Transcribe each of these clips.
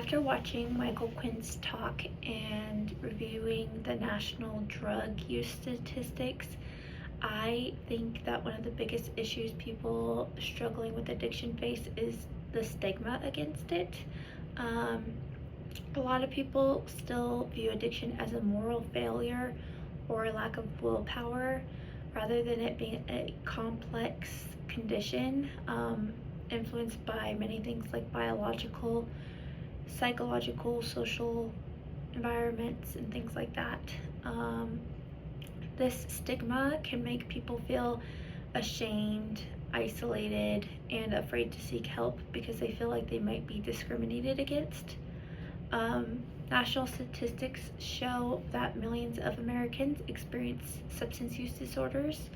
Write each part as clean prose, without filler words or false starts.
After watching Michael Quinn's talk and reviewing the national drug use statistics, I think that one of the biggest issues people struggling with addiction face is the stigma against it. Um, a lot of people still view addiction as a moral failure or a lack of willpower rather than it being a complex condition influenced by many things like biological, psychological, social environments, and things like that. Um, this stigma can make people feel ashamed, isolated, and afraid to seek help because they feel like they might be discriminated against. National statistics show that millions of Americans experience substance use disorders,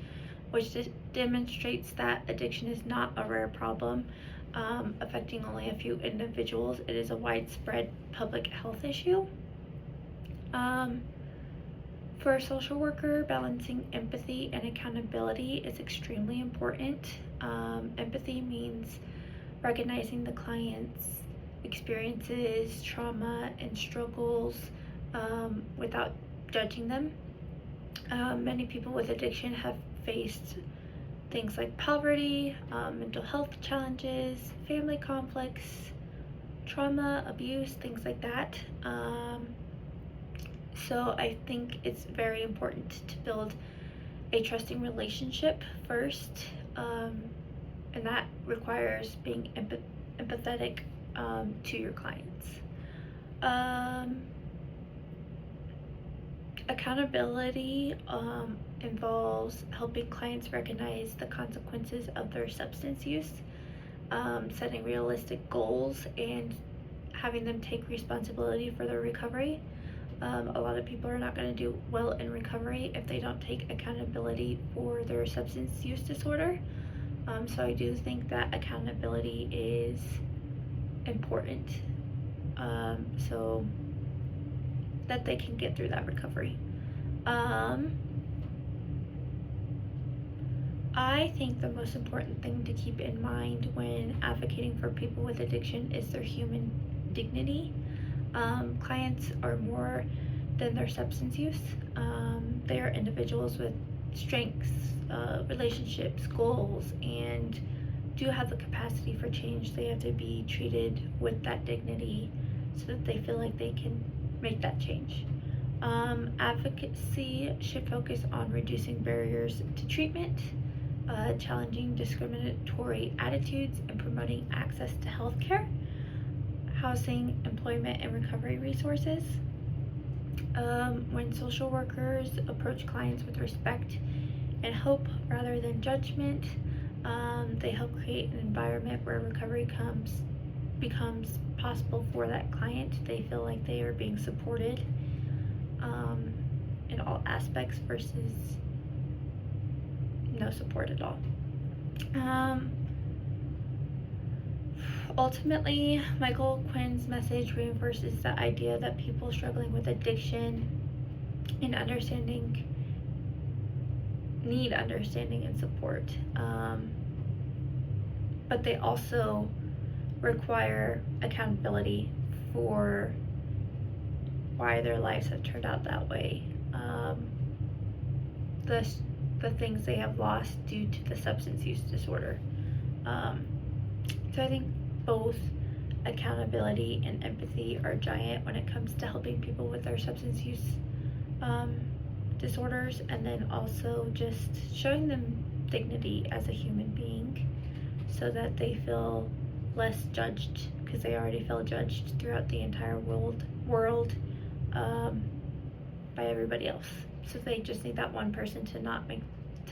which demonstrates that addiction is not a rare problem affecting only a few individuals. It is a widespread public health issue. Um, for a social worker, balancing empathy and accountability is extremely important. Empathy means recognizing the client's experiences, trauma, and struggles without judging them. Many people with addiction have faced things like poverty, mental health challenges, family conflicts, trauma, abuse, things like that. So I think it's very important to build a trusting relationship first, and that requires being empathetic to your clients. Accountability involves helping clients recognize the consequences of their substance use, setting realistic goals, and having them take responsibility for their recovery. A lot of people are not going to do well in recovery if they don't take accountability for their substance use disorder. So I do think that accountability is important, so that they can get through that recovery. I think the most important thing to keep in mind when advocating for people with addiction is their human dignity. Clients are more than their substance use. They are individuals with strengths, relationships, goals, and do have the capacity for change. They have to be treated with that dignity so that they feel like they can make that change. Advocacy should focus on reducing barriers to treatment, challenging discriminatory attitudes, and promoting access to healthcare, housing, employment, and recovery resources. When social workers approach clients with respect and hope rather than judgment, they help create an environment where recovery becomes possible for that client. They feel like they are being supported in all aspects versus no support at all. Ultimately, Michael Quinn's message reinforces the idea that people struggling with addiction and need understanding and support, but they also require accountability for why their lives have turned out that way, the things they have lost due to the substance use disorder. So I think both accountability and empathy are giant when it comes to helping people with their substance use disorders, and then also just showing them dignity as a human being so that they feel less judged, because they already feel judged throughout the entire world by everybody else. So they just need that one person to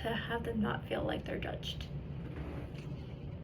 have them not feel like they're judged.